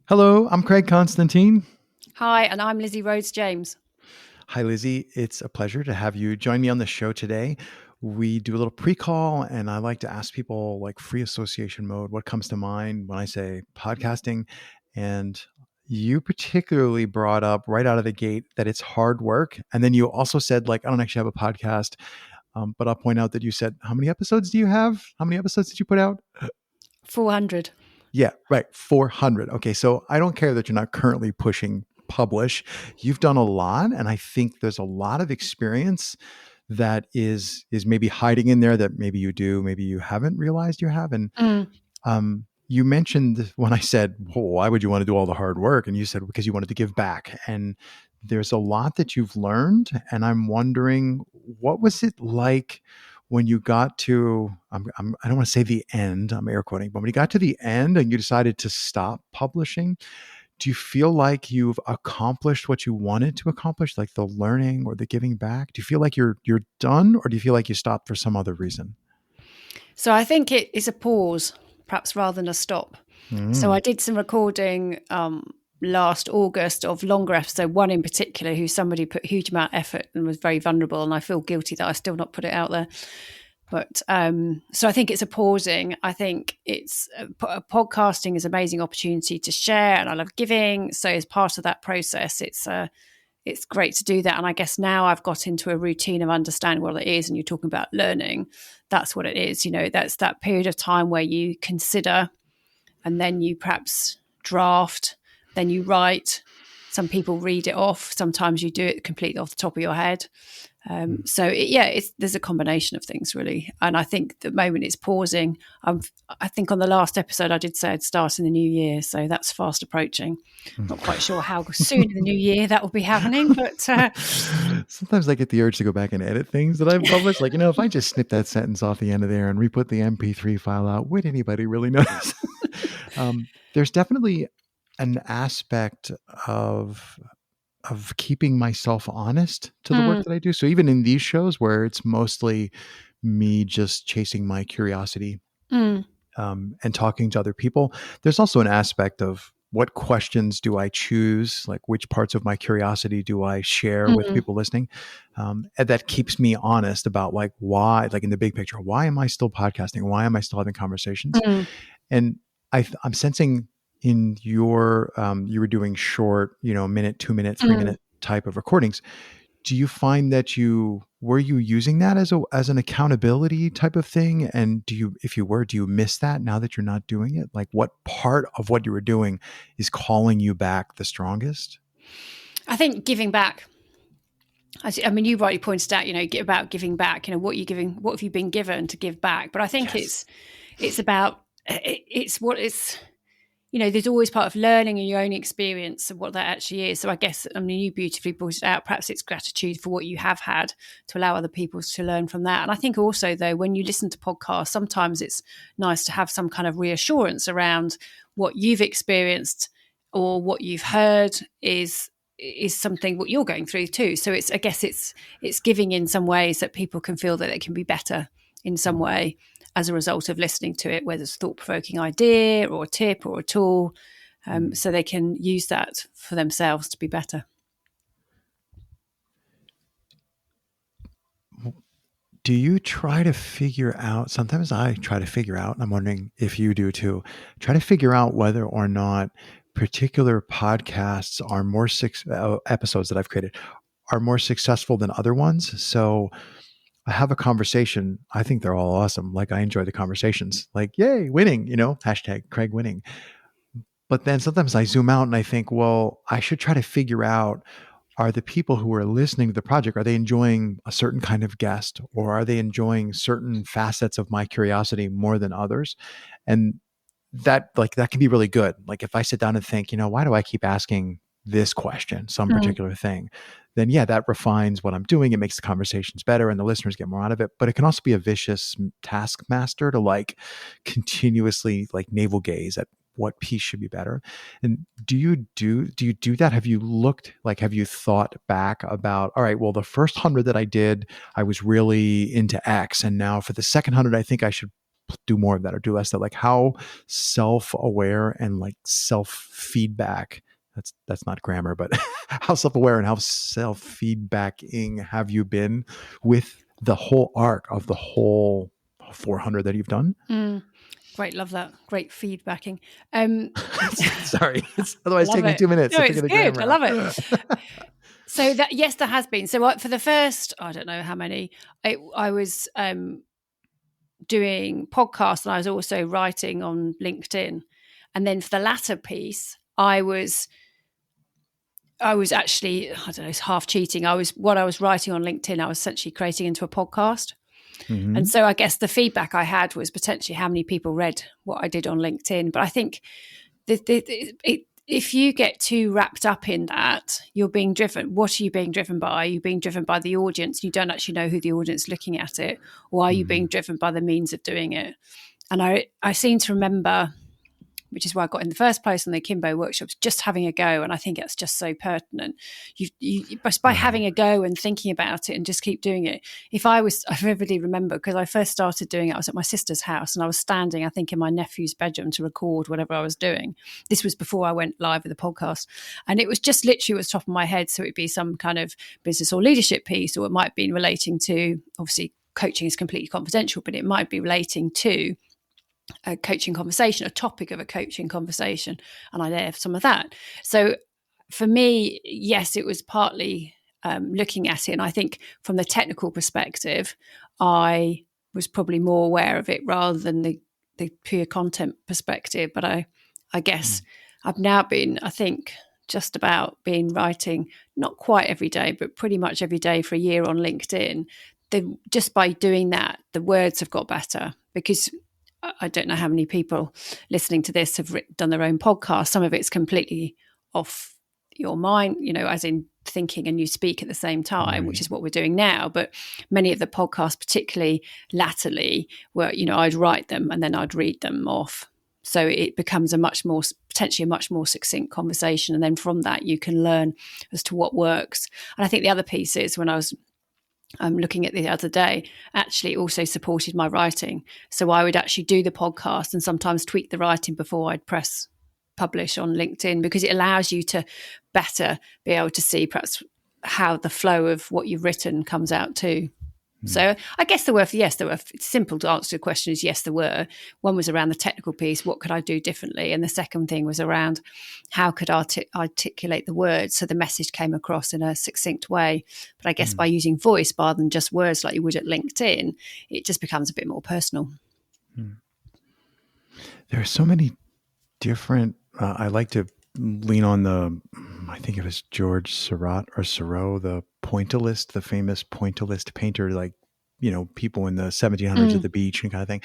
Hello, I'm Craig Constantine. Hi, and I'm Lizzie Rhodes James. Hi, Lizzie. It's a pleasure to have you join me on the show today. We do a little pre-call, and I like to ask people, like, free association mode, what comes to mind when I say podcasting. And you particularly brought up right out of the gate that it's hard work. And then you also said, like, I don't actually have a podcast, but I'll point out that you said, how many episodes do you have? How many episodes did you put out? 400. Yeah, right. 400. Okay. So I don't care that you're not currently pushing publish. You've done a lot. And I think there's a lot of experience that is maybe hiding in there that maybe you do, maybe you haven't realized you have. And Mm. you mentioned when I said, well, why would you want to do all the hard work? And you said, because you wanted to give back. And there's a lot that you've learned. And I'm wondering, what was it like when you got to, I don't want to say the end, I'm air quoting, but when you got to the end and you decided to stop publishing, do you feel like you've accomplished what you wanted to accomplish, like the learning or the giving back? Do you feel like you're done, or do you feel like you stopped for some other reason? So I think it is a pause, perhaps rather than a stop. So Mm. I did some recording last August of longer episode, one in particular, who somebody put a huge amount of effort and was very vulnerable. And I feel guilty that I still not put it out there. But so I think it's a pausing. I think it's podcasting is an amazing opportunity to share, and I love giving. So as part of that process, it's great to do that. And I guess now I've got into a routine of understanding what it is. And you're talking about learning. That's what it is. You know, that's that period of time where you consider and then you perhaps draft, then you write. Some people read it off. Sometimes you do it completely off the top of your head. There's a combination of things really, and I think the moment it's pausing. I think on the last episode I did say I'd start in the new year, so that's fast approaching. Not quite sure how soon in the new year that will be happening, but Sometimes I get the urge to go back and edit things that I've published. Like, if I just snip that sentence off the end of there and re-put the MP3 file out, would anybody really notice? There's definitely an aspect of keeping myself honest to the work mm, that I do. So even in these shows where it's mostly me just chasing my curiosity, mm, and talking to other people, there's also an aspect of what questions do I choose? Like, which parts of my curiosity do I share with mm, people listening? And that keeps me honest about, like, why, like in the big picture, why am I still podcasting? Why am I still having conversations? mm, And I'm sensing in your, you were doing short, minute, 2 minute, three mm. minute type of recordings. Do you find that were you using that as an accountability type of thing? And if you were, do you miss that now that you're not doing it? Like, what part of what you were doing is calling you back the strongest? I think giving back. I mean, you rightly pointed out, about giving back. What you're giving, what have you been given to give back? But I think Yes. it's about it's what it's. There's always part of learning and your own experience of what that actually is. So I guess, I mean, you beautifully pointed out, perhaps it's gratitude for what you have had to allow other people to learn from that. And I think also, though, when you listen to podcasts, sometimes it's nice to have some kind of reassurance around what you've experienced or what you've heard is something what you're going through too. So I guess it's giving in some ways that people can feel that it can be better in some way as a result of listening to it, whether it's a thought-provoking idea or a tip or a tool, so they can use that for themselves to be better. Do you try to figure out, sometimes I try to figure out, and I'm wondering if you do too, try to figure out whether or not particular podcasts are episodes that I've created are more successful than other ones. So I have a conversation. I think they're all awesome. Like, I enjoy the conversations, like, yay, winning, hashtag Craig winning. But then sometimes I zoom out and I think, well, I should try to figure out, are the people who are listening to the project, are they enjoying a certain kind of guest, or are they enjoying certain facets of my curiosity more than others? And that can be really good. Like, if I sit down and think, why do I keep asking this question, some Mm. particular thing, then yeah, that refines what I'm doing. It makes the conversations better and the listeners get more out of it. But it can also be a vicious taskmaster to, like, continuously, like, navel gaze at what piece should be better. And do you do that? Have you thought back about, all right, well, the first 100 that I did, I was really into X. And now for the second 100, I think I should do more of that or do less of that? Like how self-aware and like self-feedback, that's not grammar, but how self-aware and how self-feedbacking have you been with the whole arc of the whole 400 that you've done? Great, love that. Great feedbacking. Sorry, it's otherwise Love taking me it. 2 minutes No, to it's figure the good. grammar I out. love it. So that, yes, there has been. So for the first, I don't know how many, I was doing podcasts and I was also writing on LinkedIn. And then for the latter piece, I was actually, I don't know, it's half cheating. What I was writing on LinkedIn, I was essentially creating into a podcast. And so I guess the feedback I had was potentially how many people read what I did on LinkedIn. But I think if you get too wrapped up in that, you're being driven. What are you being driven by? Are you being driven by the audience? You don't actually know who the audience is looking at it. Or are you being driven by the means of doing it? And I seem to remember, which is why I got in the first place on the Akimbo workshops, just having a go. And I think it's just so pertinent. By having a go and thinking about it and just keep doing it. I vividly remember, because I first started doing it, I was at my sister's house and I was standing, I think, in my nephew's bedroom to record whatever I was doing. This was before I went live with the podcast. And it was just literally was top of my head. So it'd be some kind of business or leadership piece, or it might be relating to, obviously coaching is completely confidential, but it might be relating to a coaching conversation, a topic of a coaching conversation, and I'd have some of that. So for me, yes, it was partly looking at it, and I think from the technical perspective, I was probably more aware of it rather than the pure content perspective. But I guess I've now been, I think, just about been writing, not quite every day, but pretty much every day for a year on LinkedIn. Just by doing that, the words have got better, because I don't know how many people listening to this have done their own podcast. Some of it's completely off your mind, as in thinking and you speak at the same time, which is what we're doing now. But many of the podcasts, particularly latterly, were, I'd write them and then I'd read them off. So it becomes potentially a much more succinct conversation. And then from that, you can learn as to what works. And I think the other piece is, when I was looking at the other day, actually also supported my writing. So I would actually do the podcast and sometimes tweak the writing before I'd press publish on LinkedIn, because it allows you to better be able to see perhaps how the flow of what you've written comes out too. So I guess there were. It's simple to answer the question is yes, there were. One was around the technical piece. What could I do differently? And the second thing was around how could I articulate the words so the message came across in a succinct way. But I guess by using voice rather than just words like you would at LinkedIn, it just becomes a bit more personal. There are so many different, I like to lean on I think it was George Seurat or Seurat, the pointillist, the famous pointillist painter, like, people in the 1700s at the beach and kind of thing.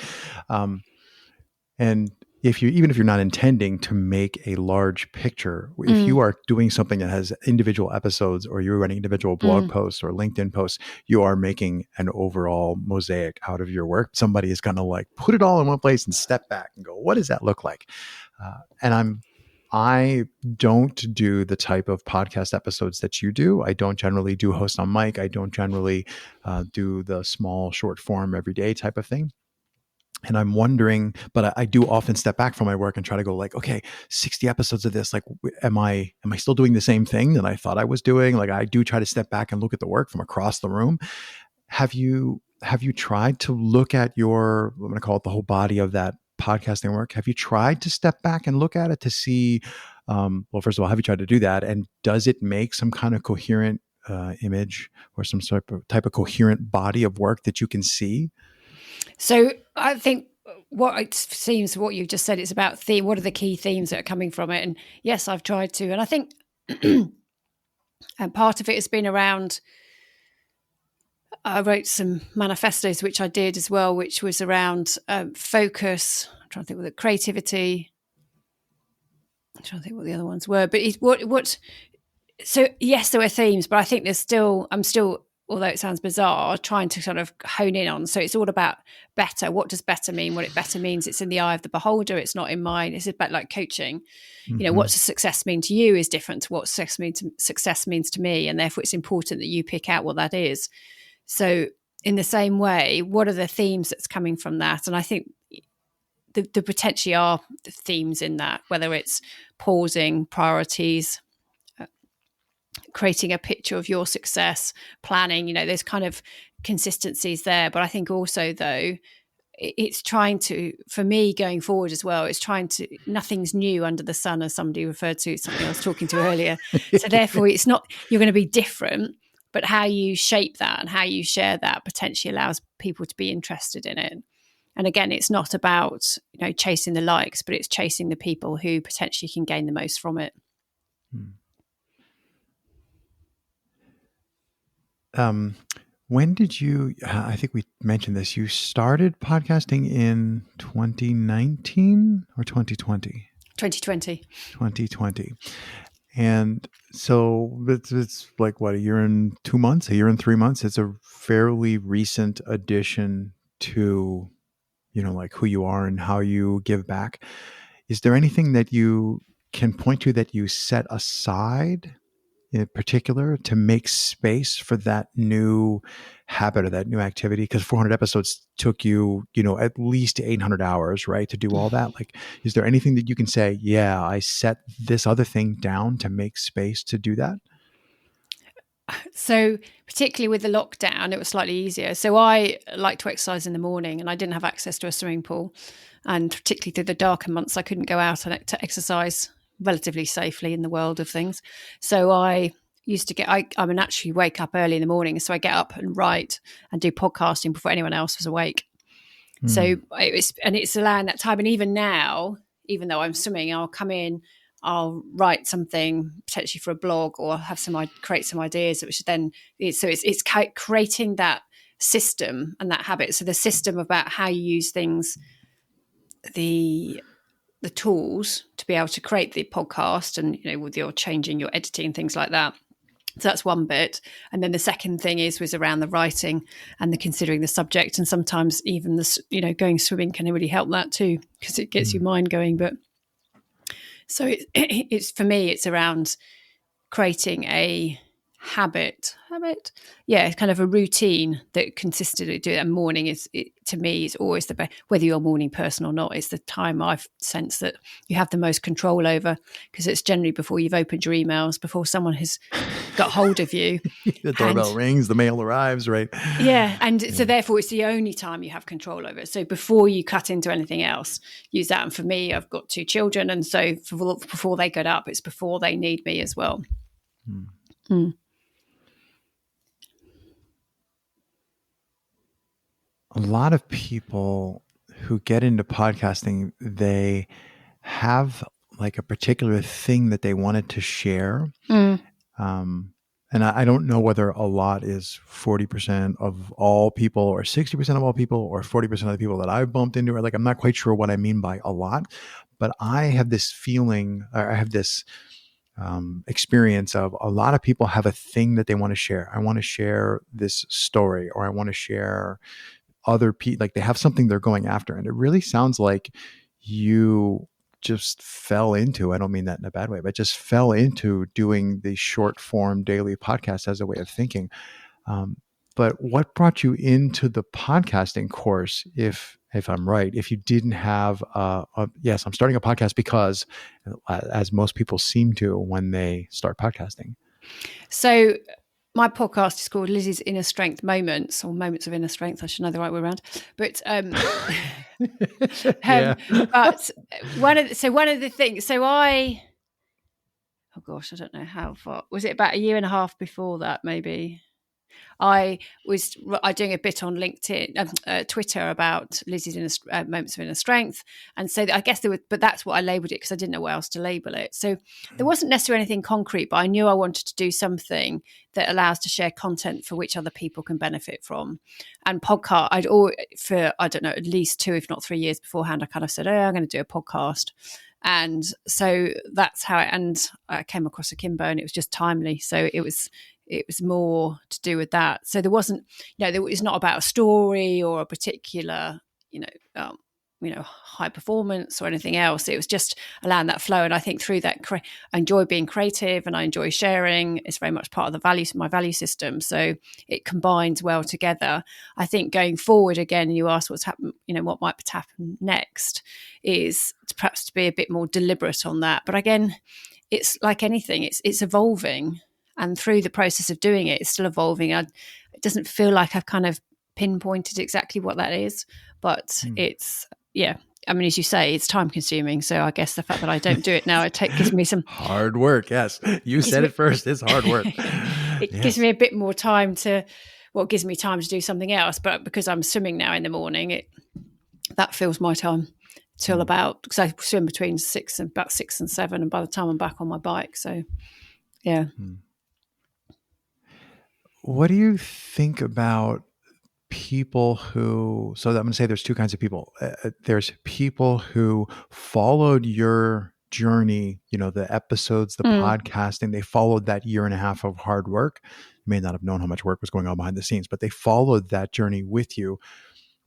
And even if you're not intending to make a large picture, if you are doing something that has individual episodes, or you're running individual blog posts or LinkedIn posts, you are making an overall mosaic out of your work. Somebody is going to like put it all in one place and step back and go, what does that look like? And I don't do the type of podcast episodes that you do. I don't generally do host on mic. I don't generally do the small short form everyday type of thing. And I'm wondering, but I do often step back from my work and try to go like, okay, 60 episodes of this, like, am I still doing the same thing that I thought I was doing? Like, I do try to step back and look at the work from across the room. Have you tried to look at I'm going to call it the whole body of that podcasting work? Have you tried to step back and look at it to see, well, first of all, have you tried to do that? And does it make some kind of coherent image or some sort of type of coherent body of work that you can see? So I think what it seems, what you've just said, it's about theme. What are the key themes that are coming from it? And yes, I've tried to. And I think and part of it has been around, I wrote some manifestos, which I did as well, which was around focus. I'm trying to think what the creativity. I'm trying to think what the other ones were. But so yes, there were themes, but I think I'm still, although it sounds bizarre, trying to sort of hone in on. So it's all about better. What does better mean? What it better means, it's in the eye of the beholder. It's not in mine. It's about like coaching. What does success mean to you is different to what success means to me. And therefore it's important that you pick out what that is. So in the same way, what are the themes that's coming from that? And I think there potentially are themes in that, whether it's pausing, priorities, creating a picture of your success, planning, there's kind of consistencies there. But I think also, though, it's trying to, for me going forward as well, it's trying to, nothing's new under the sun, as somebody referred to, something I was talking to earlier. So therefore it's not, you're going to be different, but how you shape that and how you share that potentially allows people to be interested in it. And again, it's not about, chasing the likes, but it's chasing the people who potentially can gain the most from it. When did you, I think we mentioned this, you started podcasting in 2019 or 2020? 2020. 2020. And so it's like, what, a year and 2 months, a year and 3 months? It's a fairly recent addition to, like who you are and how you give back. Is there anything that you can point to that you set aside in particular to make space for that new habit or that new activity? Because 400 episodes took you, at least 800 hours, right, to do all that. Like, is there anything that you can say, yeah, I set this other thing down to make space to do that? So particularly with the lockdown, it was slightly easier. So I like to exercise in the morning, and I didn't have access to a swimming pool. And particularly through the darker months, I couldn't go out and to exercise relatively safely in the world of things. So I used to I'm a naturally wake up early in the morning. So I get up and write and do podcasting before anyone else was awake. So it's allowing that time. And even now, even though I'm swimming, I'll come in, I'll write something potentially for a blog, or create some ideas, which then it's creating that system and that habit. So the system about how you use things, the tools to be able to create the podcast, and with your changing your editing and things like that. So that's one bit. And then the second thing was around the writing and the considering the subject. And sometimes even going swimming can really help that too, because it gets your mind going. But so it's for me, it's around creating a habit. Yeah, it's kind of a routine that consistently do it. And morning to me is always the best, whether you're a morning person or not. It's the time I've sensed that you have the most control over, because it's generally before you've opened your emails, before someone has got hold of you. The doorbell rings, the mail arrives, right? Yeah. And so therefore it's the only time you have control over it. So before you cut into anything else, use that. And for me, I've got 2 children. And so before they get up, it's before they need me as well. A lot of people who get into podcasting, they have like a particular thing that they wanted to share. And I don't know whether a lot is 40% of all people or 60% of all people or 40% of the people that I've bumped into. Like, I'm not quite sure what I mean by a lot, but I have this feeling, I have this experience of a lot of people have a thing that they want to share. I want to share this story, or I want to share other people, like they have something they're going after. And it really sounds like you just fell into, I don't mean that in a bad way, but just fell into doing the short form daily podcast as a way of thinking. But what brought you into the podcasting course, if I'm right, if you didn't have yes, I'm starting a podcast because, as most people seem to when they start podcasting. So my podcast is called Lizzie's Inner Strength Moments, or Moments of Inner Strength. I should know the right way around. But but one of the things. So oh gosh, I don't know how far was it. About a year and a half before that, maybe. I was doing a bit on LinkedIn, Twitter, about Lizzie's Moments of Inner Strength. And so I guess but that's what I labelled it, because I didn't know what else to label it. So there wasn't necessarily anything concrete, but I knew I wanted to do something that allows to share content for which other people can benefit from. And podcast, for, I don't know, at least 2, if not 3 years beforehand, I kind of said, I'm going to do a podcast. And so that's how and I came across Akimbo, and it was just timely. So it was more to do with that. So there wasn't, it's not about a story or a particular, high performance or anything else. It was just allowing that flow. And I think through that, I enjoy being creative and I enjoy sharing. It's very much part of my value system. So it combines well together. I think going forward, again, you asked what's happened, what might happen next, is perhaps to be a bit more deliberate on that. But again, it's like anything, it's evolving. And through the process of doing it, it's still evolving. It doesn't feel like I've kind of pinpointed exactly what that is, but it's, I mean, as you say, it's time consuming. So I guess the fact that I don't do it now, gives me some hard work. Yes. You said it first. It's hard work. It gives me a bit more time gives me time to do something else. But because I'm swimming now in the morning, that fills my time till because I swim between 6 and 7. And by the time I'm back on my bike. So, yeah. What do you think about people who, so I'm going to say there's two kinds of people. There's people who followed your journey, the episodes, the podcasting, they followed that year and a half of hard work. You may not have known how much work was going on behind the scenes, but they followed that journey with you,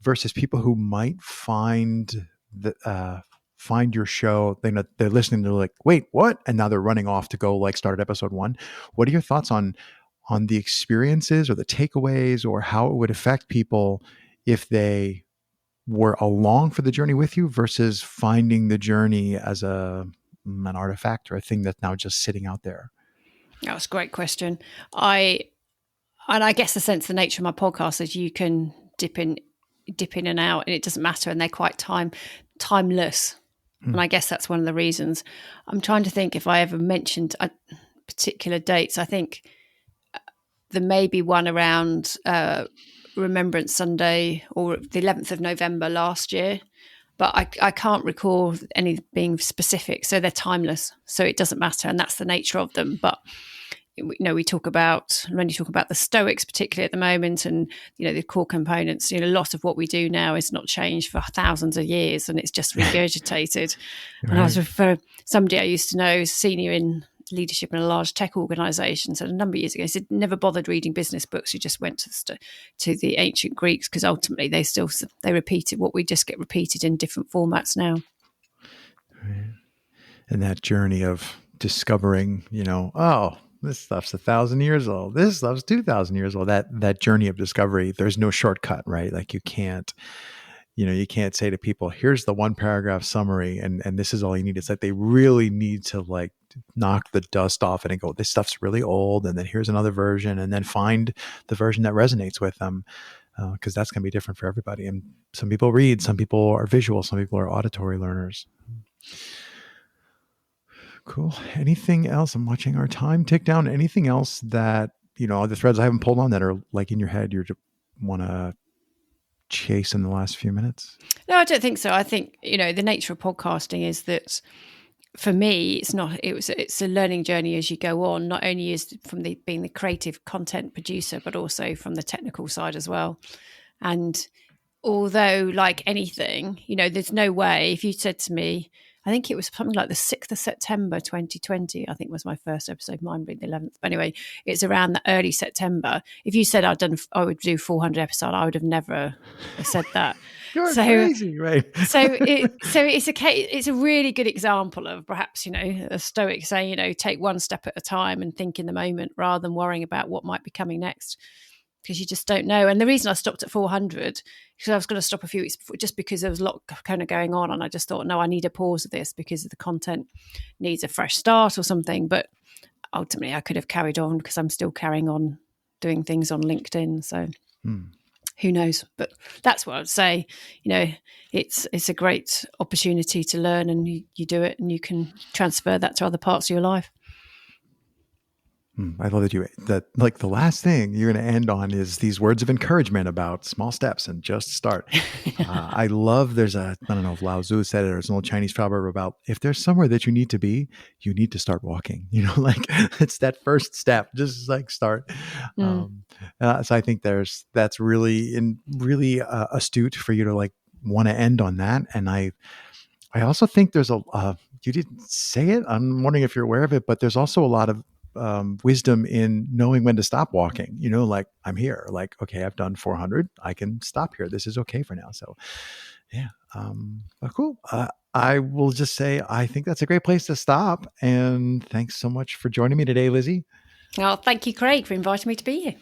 versus people who might find your show, they're listening, they're like, wait, what? And now they're running off to go start at episode 1. What are your thoughts on the experiences or the takeaways, or how it would affect people if they were along for the journey with you versus finding the journey as an artifact or a thing that's now just sitting out there? That's a great question. I guess the nature of my podcast is you can dip in and out, and it doesn't matter, and they're quite timeless. And I guess that's one of the reasons. I'm trying to think if I ever mentioned particular dates. I think there may be one around Remembrance Sunday or the 11th of November last year, but I can't recall any being specific. So they're timeless. So it doesn't matter, and that's the nature of them. But when you talk about the Stoics, particularly at the moment, and the core components, a lot of what we do now is not changed for thousands of years, and it's just regurgitated. Right. And I was for somebody I used to know, senior in leadership in a large tech organization, said a number of years ago, he said never bothered reading business books. He just went to the ancient Greeks, because ultimately they repeated what we just get repeated in different formats now. Right. And that journey of discovering, this stuff's 1,000 years old, this stuff's 2,000 years old, that journey of discovery, there's no shortcut, right? Like you can't say to people, here's the 1 paragraph summary and this is all you need. It's like they really need to knock the dust off it and go, this stuff's really old, and then here's another version, and then find the version that resonates with them, because that's going to be different for everybody. And some people read, some people are visual, some people are auditory learners. Cool. Anything else? I'm watching our time tick down. Anything else that, the threads I haven't pulled on that are in your head you want to chase in the last few minutes? No, I don't think so. I think, the nature of podcasting is that for me, it's a learning journey as you go on, not only is from being the creative content producer, but also from the technical side as well. And although like anything, there's no way, if you said to me, I think it was something like the 6th of September, 2020, I think was my first episode, mine being the 11th. But anyway, it's around the early September. If you said I would do 400 episodes, I would have never said that. You're crazy, right? It's a really good example of perhaps, a Stoic saying, take one step at a time and think in the moment rather than worrying about what might be coming next, because you just don't know. And the reason I stopped at 400, because I was going to stop a few weeks before, just because there was a lot kind of going on, and I just thought, no, I need a pause of this because the content needs a fresh start or something. But ultimately, I could have carried on because I'm still carrying on doing things on LinkedIn. So who knows? But that's what I would say. It's a great opportunity to learn, and you do it, and you can transfer that to other parts of your life. I love that the last thing you're going to end on is these words of encouragement about small steps and just start. I love, I don't know if Lao Tzu said it, or it's an old Chinese proverb about, if there's somewhere that you need to be, you need to start walking, it's that first step, just start. So I think that's really astute for you to want to end on that. And I also think there's you didn't say it, I'm wondering if you're aware of it, but there's also a lot of wisdom in knowing when to stop walking. Like I'm here. Like, okay, I've done 400. I can stop here. This is okay for now. So, yeah. But cool. I will just say I think that's a great place to stop. And thanks so much for joining me today, Lizzie. Oh, thank you, Craig, for inviting me to be here.